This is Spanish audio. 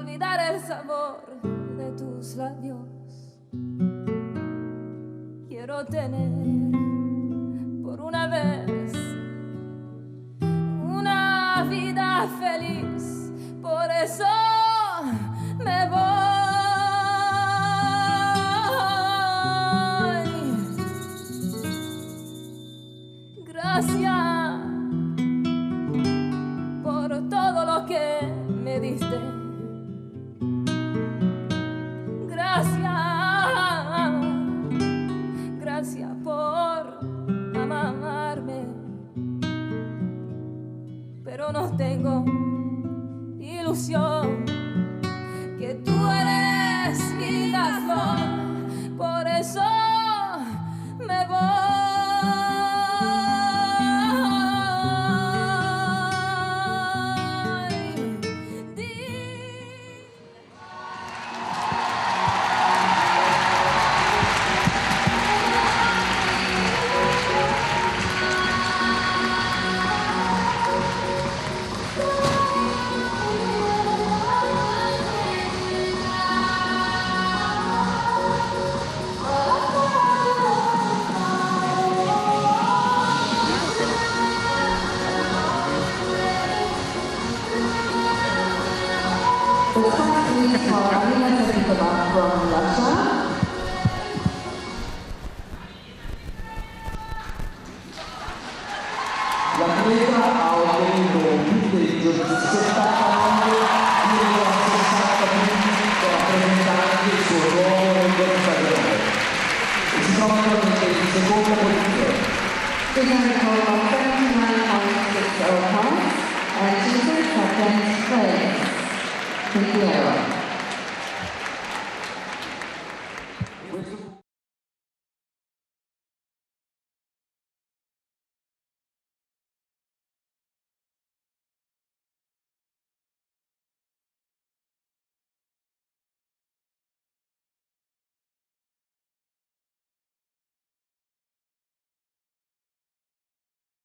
olvidar el sabor de tus labios. Quiero tener por una vez una vida feliz, por eso me voy. Gracias por todo lo que me diste. Gracias por amarme, pero no tengo ilusión que tú eres mi flor, por eso me voy. L'atleta ha ottenuto un punteggio di 79,60 punti per rappresentare il suo nuovo record stagionale e si trova attualmente in seconda posizione. With a record of 39.60 pounds and Jesus second place. Thank you.